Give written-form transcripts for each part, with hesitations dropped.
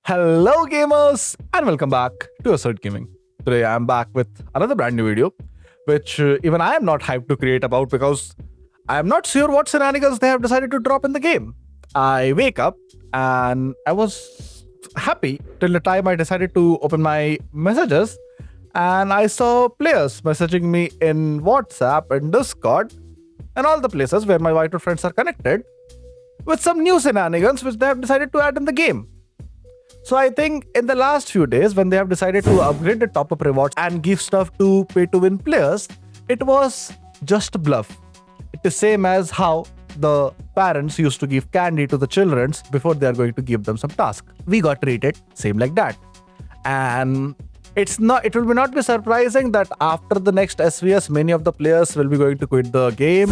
Hello gamers and welcome back to Assert Gaming. Today I am back with another brand new video which even I am not hyped to create about because I am not sure what shenanigans they have decided to drop in the game. I wake up and I was happy till the time I decided to open my messages and I saw players messaging me in WhatsApp and Discord and all the places where my Whiteout friends are connected with some new shenanigans which they have decided to add in the game. So I think in the last few days when they have decided to upgrade the top-up rewards and give stuff to pay-to-win players, it was just a bluff. It is same as how the parents used to give candy to the children before they are going to give them some task. We got treated same like that. And it will not be surprising that after the next SVS, many of the players will be going to quit the game.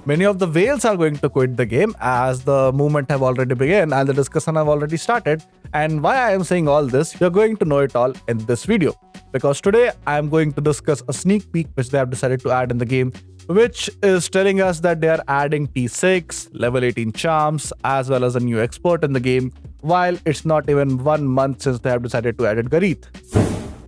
Many of the whales are going to quit the game as the movement have already begun and the discussion have already started. And why I am saying all this, you're going to know it all in this video. Because today I am going to discuss a sneak peek which they have decided to add in the game, which is telling us that they are adding T6, level 18 charms, as well as a new expert in the game, while it's not even 1 month since they have decided to add Garith.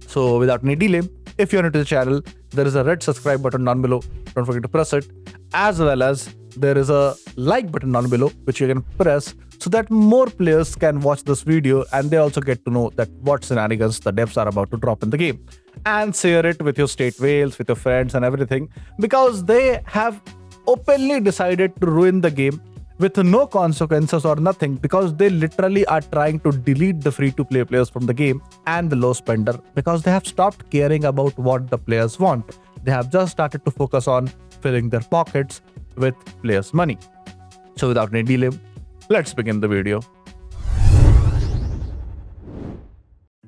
So without any delay, if you're new to the channel, there is a red subscribe button down below. Don't forget to press it. As well as there is a like button down below which you can press so that more players can watch this video and they also get to know that what shenanigans the devs are about to drop in the game. And share it with your state whales, with your friends and everything, because they have openly decided to ruin the game with no consequences or nothing, because they literally are trying to delete the free-to-play players from the game and the low spender because they have stopped caring about what the players want. They have just started to focus on filling their pockets with players' money. So without any delay, let's begin the video.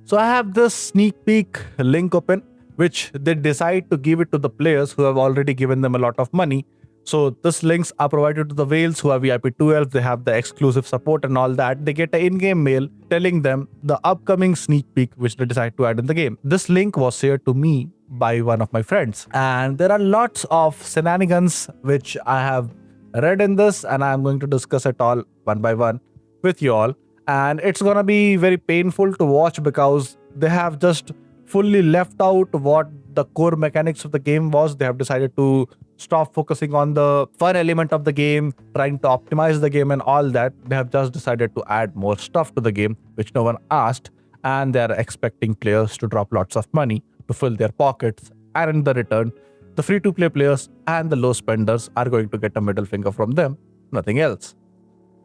So I have this sneak peek link open, which they decide to give it to the players who have already given them a lot of money. So these links are provided to the whales who are VIP 12, they have the exclusive support and all that. They get an in-game mail telling them the upcoming sneak peek which they decide to add in the game. This link was shared to me by one of my friends. And there are lots of shenanigans which I have read in this and I'm going to discuss it all one by one with you all. And it's gonna be very painful to watch because they have just fully left out what the core mechanics of the game was. They have decided to stop focusing on the fun element of the game, trying to optimize the game and all that. They have just decided to add more stuff to the game, which no one asked, and they are expecting players to drop lots of money to fill their pockets. And in the return, the free-to-play players and the low spenders are going to get a middle finger from them, nothing else.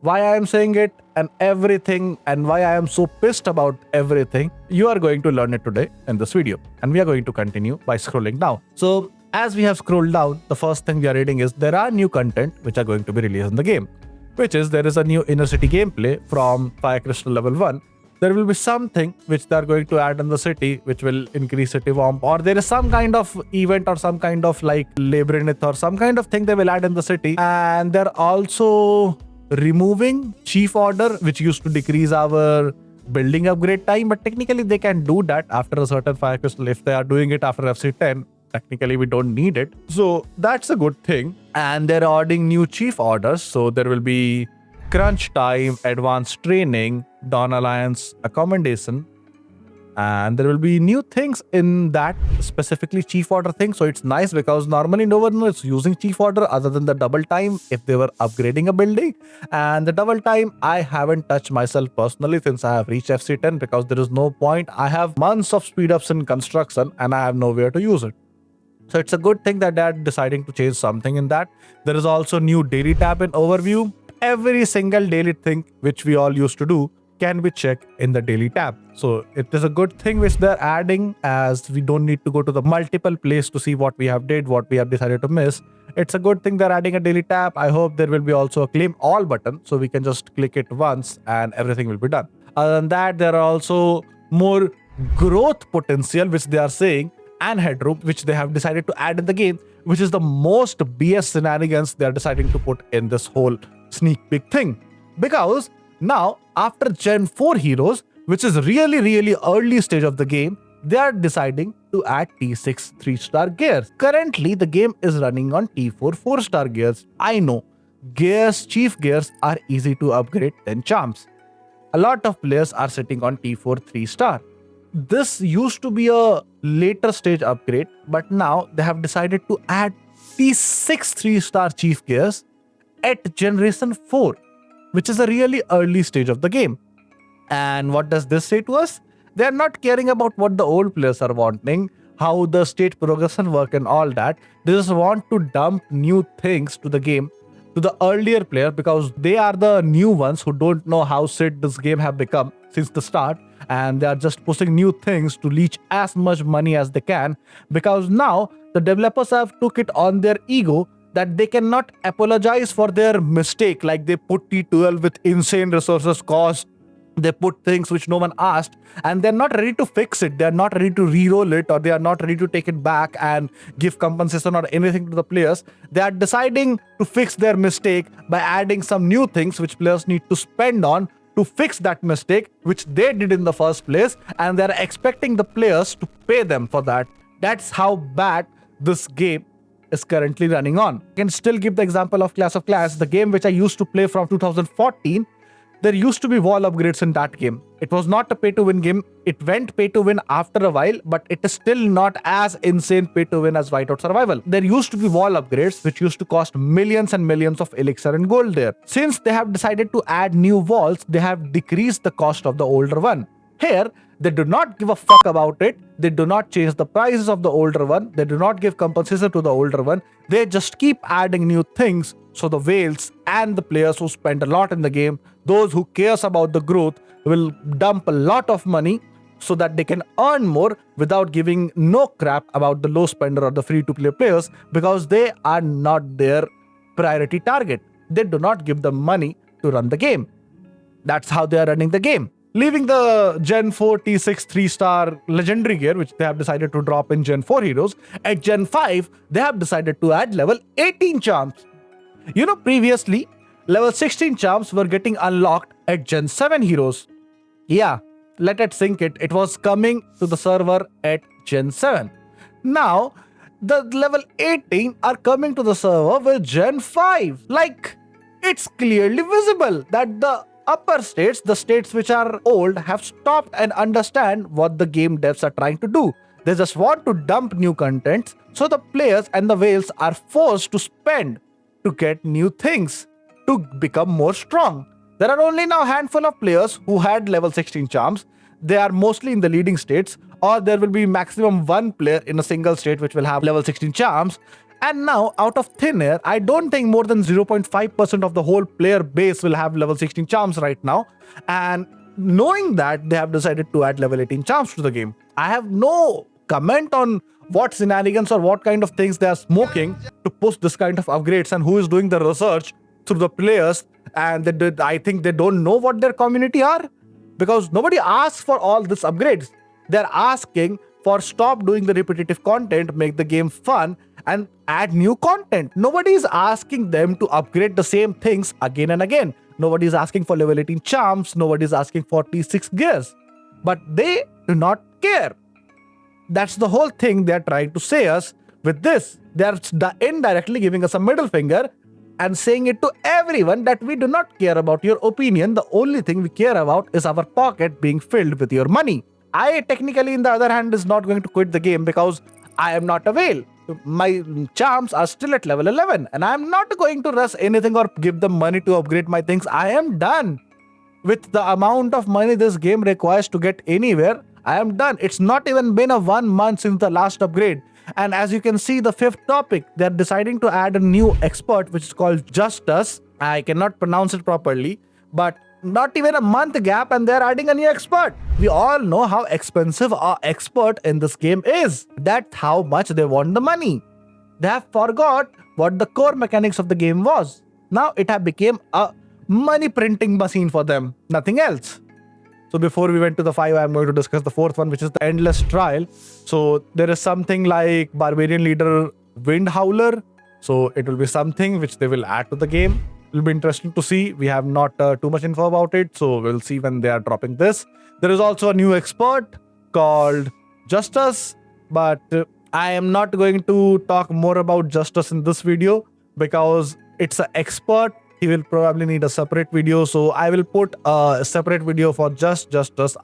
Why I am saying it and everything and why I am so pissed about everything, you are going to learn it today in this video. And we are going to continue by scrolling down. So as we have scrolled down, the first thing we are reading is there are new content which are going to be released in the game, which is there is a new inner city gameplay from Fire Crystal level 1. There will be something which they are going to add in the city which will increase city warmth, or there is some kind of event or some kind of like labyrinth or some kind of thing they will add in the city. And they're also removing chief order, which used to decrease our building upgrade time, but technically they can do that after a certain fire crystal. If they are doing it after FC10, technically we don't need it, so that's a good thing. And they're adding new chief orders, so there will be crunch time, advanced training, Dawn Alliance accommodation, and there will be new things in that, specifically chief order thing. So it's nice because normally no one was using chief order other than the double time if they were upgrading a building. And the double time I haven't touched myself personally since I have reached FC10 because there is no point. I have months of speed ups in construction and I have nowhere to use it. So it's a good thing that they're deciding to change something in that. There is also new daily tab in overview. Every single daily thing which we all used to do can be checked in the daily tab. So it is a good thing which they're adding, as we don't need to go to the multiple place to see what we have did, what we have decided to miss. It's a good thing they're adding a daily tab. I hope there will be also a claim all button so we can just click it once and everything will be done. Other than that, there are also more growth potential which they are saying and headroom which they have decided to add in the game, which is the most BS shenanigans they are deciding to put in this whole sneak peek thing. Because now, after Gen 4 heroes, which is really early stage of the game, they are deciding to add T6 3-star gears. Currently, the game is running on T4 4-star gears. I know, gears, chief gears are easy to upgrade than charms. a lot of players are sitting on T4 3-star. This used to be a later stage upgrade, but now they have decided to add T6 3-star chief gears at generation 4, which is a really early stage of the game. And what does this say to us? They are not caring about what the old players are wanting, how the state progression work and all that. They just want to dump new things to the game, to the earlier player, because they are the new ones who don't know how shit this game have become since the start, and they are just pushing new things to leech as much money as they can, because now the developers have took it on their ego that they cannot apologize for their mistake. Like they put T12 with insane resources cost, they put things which no one asked, and they're not ready to fix it. They're not ready to re-roll it, or they are not ready to take it back and give compensation or anything to the players. They are deciding to fix their mistake by adding some new things which players need to spend on to fix that mistake which they did in the first place, and they're expecting the players to pay them for that. That's how bad this game is currently running on. I can still give the example of Clash of Clans, the game which I used to play from 2014. There used to be wall upgrades in that game. It was not a pay-to-win game. It went pay-to-win after a while, but it is still not as insane pay-to-win as Whiteout Survival. There used to be wall upgrades which used to cost millions and millions of elixir and gold there. Since they have decided to add new walls, they have decreased the cost of the older one. Here, they do not give a fuck about it. They do not change the prices of the older one. They do not give compensation to the older one. They just keep adding new things. So the whales and the players who spend a lot in the game, those who cares about the growth, will dump a lot of money so that they can earn more without giving no crap about the low spender or the free-to-play players, because they are not their priority target. They do not give them money to run the game. That's how they are running the game. Leaving the Gen 4 T6 3-star legendary gear, which they have decided to drop in Gen 4 heroes, at Gen 5, they have decided to add level 18 charms. You know, previously, level 16 charms were getting unlocked at Gen 7 heroes. Yeah, let it sink it. It was coming to the server at Gen 7. Now, the level 18 are coming to the server with Gen 5. Like, it's clearly visible that the upper states, the states which are old, have stopped and understand what the game devs are trying to do. They just want to dump new contents, so the players and the whales are forced to spend to get new things, to become more strong. There are only now a handful of players who had level 16 charms. They are mostly in the leading states, or there will be maximum one player in a single state which will have level 16 charms. And now, out of thin air, I don't think more than 0.5% of the whole player base will have level 16 charms right now. And knowing that, they have decided to add level 18 charms to the game. I have no comment on what shenanigans or what kind of things they are smoking to push this kind of upgrades, and who is doing the research through the players. And I think they don't know what their community are, because nobody asks for all these upgrades. They're asking for stop doing the repetitive content, make the game fun, and add new content. Nobody is asking them to upgrade the same things again and again. Nobody is asking for level 18 charms. Nobody is asking for T6 gears. But they do not care. That's the whole thing they're trying to say us with this. They're indirectly giving us a middle finger and saying it to everyone that we do not care about your opinion. The only thing we care about is our pocket being filled with your money. I technically, in the other hand, is not going to quit the game because I am not a whale. My charms are still at level 11, and I am not going to rush anything or give them money to upgrade my things. I am done with the amount of money this game requires to get anywhere. I am done. It's not even been a 1 month since the last upgrade. And as you can see, the fifth topic, they're deciding to add a new expert, which is called Justice. I cannot pronounce it properly, but not even a month gap and they're adding a new expert. We all know how expensive our expert in this game is. That's how much they want the money. They have forgot what the core mechanics of the game was. Now it have become a money printing machine for them, nothing else. So before we went to the 5, I'm going to discuss the fourth one, which is the endless trial. So there is something like Barbarian Leader Wind Howler. So it will be something which they will add to the game. It will be interesting to see. We have not too much info about it, so we'll see when they are dropping this. There is also a new expert called Justice, but I am not going to talk more about Justice in this video because it's an expert he will probably need a separate video. So I will put a separate video for just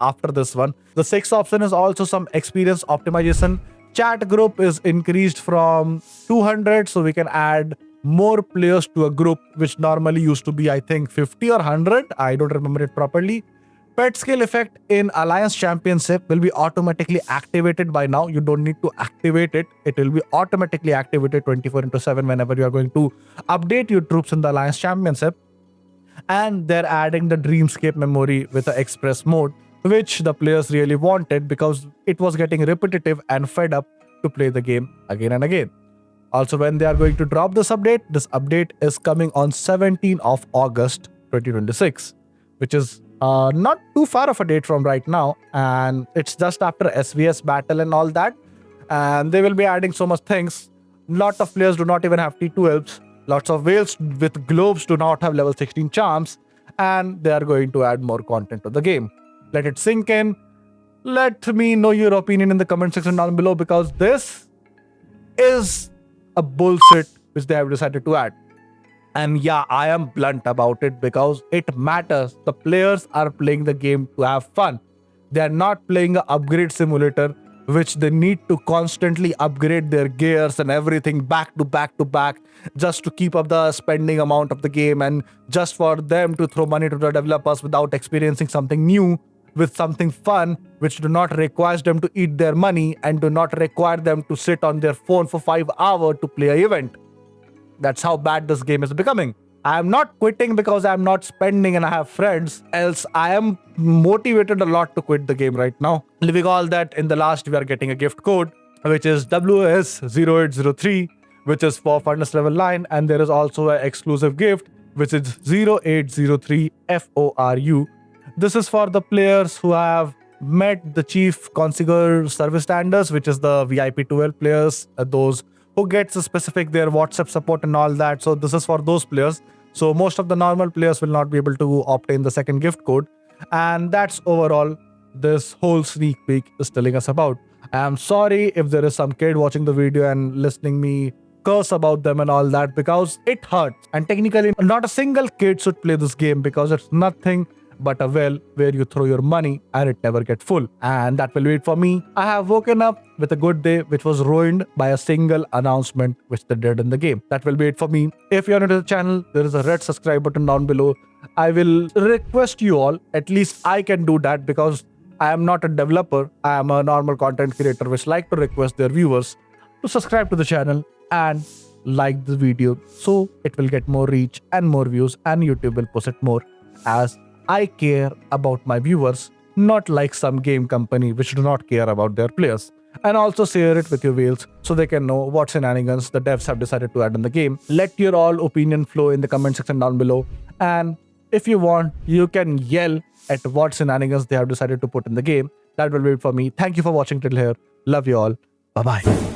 after this one. The sixth option is also some experience optimization. Chat group is increased from 200, so we can add more players to a group, which normally used to be, I think, 50 or 100. I don't remember it properly. Pet skill effect in Alliance Championship will be automatically activated by now. You don't need to activate it. It will be automatically activated 24/7 whenever you are going to update your troops in the Alliance Championship. And they're adding the Dreamscape memory with the Express mode, which the players really wanted because it was getting repetitive and fed up to play the game again and again. Also, when they are going to drop this update is coming on 17th of August 2026, which is not too far of a date from right now, and it's just after SVS battle and all that, and they will be adding so much things. Lot of players do not even have T12s. Lots of whales with globes do not have level 16 charms, and they are going to add more content to the game. Let it sink in. Let me know your opinion in the comment section down below, because this is a bullshit which they have decided to add. And yeah, I am blunt about it because it matters. The players are playing the game to have fun. They are not playing an upgrade simulator, which they need to constantly upgrade their gears and everything back to back just to keep up the spending amount of the game, and just for them to throw money to the developers without experiencing something new with something fun, which do not require them to eat their money and do not require them to sit on their phone for 5 hours to play an event. That's how bad this game is becoming. I am not quitting because I am not spending and I have friends, else I am motivated a lot to quit the game right now. Leaving all that, in the last we are getting a gift code, which is WS0803, which is for furnace level 9, and there is also an exclusive gift, which is 0803 FORU. This is for the players who have met the Chief Configure service standards, which is the VIP 12 players, those who gets specific their WhatsApp support and all that. So this is for those players. So most of the normal players will not be able to obtain the second gift code. And that's overall this whole sneak peek is telling us about. I am sorry if there is some kid watching the video and listening me curse about them and all that, because it hurts. And technically not a single kid should play this game, because it's nothing but a well where you throw your money and it never gets full. And that will be it for me. I have woken up with a good day, which was ruined by a single announcement which they did in the game. That will be it for me. If you are new to the channel, there is a red subscribe button down below. I will request you all, at least I can do that because I am not a developer. I am a normal content creator which like to request their viewers to subscribe to the channel and like the video, so it will get more reach and more views, and YouTube will push it more, as I care about my viewers, not like some game company which do not care about their players. And also share it with your whales so they can know what shenanigans the devs have decided to add in the game. Let your all opinion flow in the comment section down below. And if you want, you can yell at what shenanigans they have decided to put in the game. That will be it for me. Thank you for watching till here. Love you all. Bye-bye.